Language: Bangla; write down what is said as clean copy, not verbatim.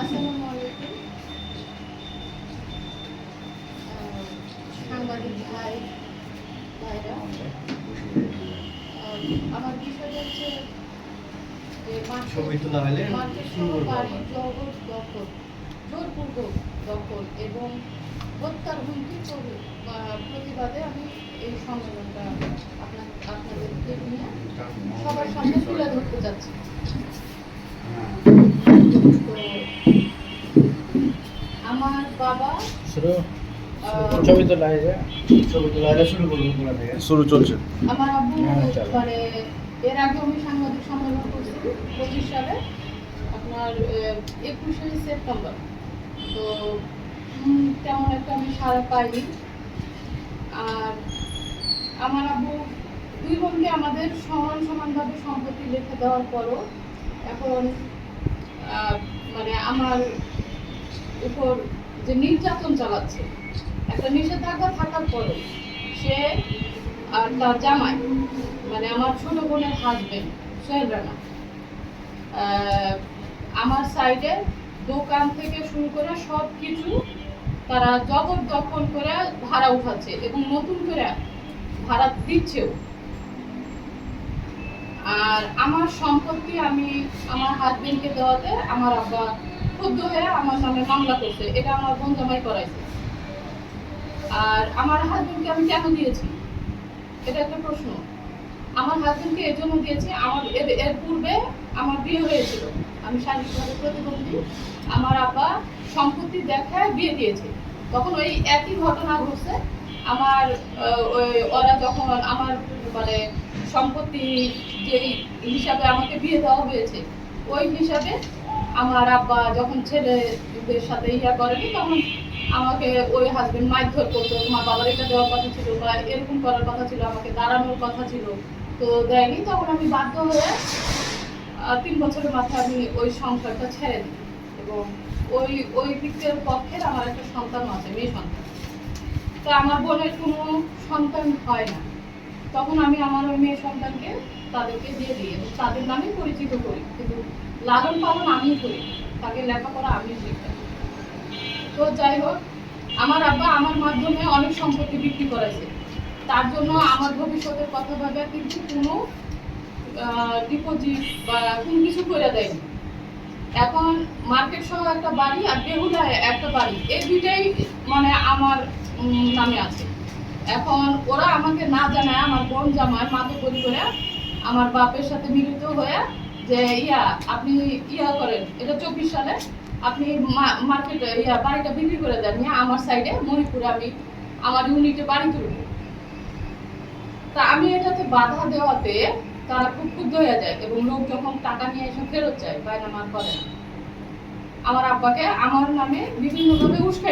আসসালামু আলাইকুম। সাংবাদিক ভাইরা, আমার বিষয়টা হচ্ছে যে বাড়ির জোরপূর্বক দখল এবং হত্যার হুমকি প্রতিবাদে আমি এই সম্মেলনটা আপনাদেরকে নিয়ে সবার সামনে তুলে ধরতে চাচ্ছি। তো আমার বাবা শুরু চলছে। আমার আব্বু মানে এর আগে আমি সাংবাদিক সম্মেলন করছি 25 সালে আপনার 21শে সেপ্টেম্বর। তো তেমন একটা আমি সাড়া পাইনি। আর আমার আব্বু দুই বোনকে আমাদের সমানভাবে সম্পত্তি লিখে দেওয়ার পরও এখন মানে আমার উপর যে নির্যাতন চালাচ্ছে, একটা নিষেধাজ্ঞা থাকার পরে সে আর তার জামাই মানে আমার ছোট বোনের হাজবেন্ড সোহেল রানা আমার সাইডে দোকান থেকে শুরু করে সব কিছু তারা জবরদখল করে ভাড়া উঠাচ্ছে এবং নতুন করে ভাড়া দিচ্ছেও। আর আমার সম্পত্তি আমি আমার হাজবেন্ডকে দেওয়াতে আমার আব্বা ক্ষুব্ধ হয়ে আমার নামে মামলা করছে। এটা আমার বোন জামাই করাইছে। আর আমার হাজবেন্ডকে আমি কেন দিয়েছি, এটা একটা প্রশ্ন। আমার হাজবেন্ডকে এর জন্য দিয়েছি, আমার এর পূর্বে আমার বিয়ে হয়েছিল, আমি শারীরিকভাবে প্রতিবন্ধী। আমার আব্বা সম্পত্তি দেখায় বিয়ে দিয়েছে। তখন ওই একই ঘটনা ঘটছে। আমার ওরা যখন আমার মানে সম্পত্তি যেই হিসাবে আমাকে বিয়ে দেওয়া হয়েছে ওই হিসাবে আমার আব্বা যখন ছেলেদের সাথে ইয়া করেনি তখন আমাকে ওই হাজবেন্ড মারধর করতো। তোমার বাবার এটা দেওয়ার কথা ছিল বা এরকম করার কথা ছিল, আমাকে দাঁড়ানোর কথা ছিল, তো দেয়নি। তখন আমি বাধ্য হয়ে 3 বছরের মাথায় আমি ওই সংসারটা ছেড়ে দিই এবং ওই দিকের পক্ষের আমার একটা সন্তান আছে, মেয়ে সন্তান। তো আমার বোনের কোনো সন্তান হয় না, তখন আমি আমার ওই মেয়ে সন্তানকে তাদেরকে দিয়ে দিই এবং তাদের নামে পরিচিত করি, কিন্তু লালন পালন আমিই করি, তাকে লেখাপড়া আমি শিখাই। তো যাই হোক, আমার আব্বা আমার মাধ্যমে অনেক সম্পত্তি বিক্রি করেছে। তার জন্য আমার ভবিষ্যতের কথা ভাবে কিন্তু কোনো ডিপোজিট বা কোনো কিছু করে দেয়নি। এখন মার্কেট সহ একটা বাড়ি আর বেহুলায় একটা বাড়ি, এই দুইটাই মানে আমার নামে আছে। এখন ওরা আমাকে না জানায় আমার বোন জামাই মাতব্বরি করে আমার বাপের সাথে মিলিত হয়ে যে আপনি করেন, এটা 24 সালে আপনি মার্কেটে বাড়িটা বিক্রি করে দেন, আমার সাইডে মণিপুরে আমি আমার ইউনিটে বাড়ি তুলব। তা আমি এটাতে বাধা দেওয়াতে তারা খুব ক্ষুব্ধ হয়ে যায় এবং লোক যখন টাকা নিয়ে এসে ফেরত যায় বায়না মার করে না, আমার আব্বাকে আমার নামে বিভিন্নভাবে উস্কাই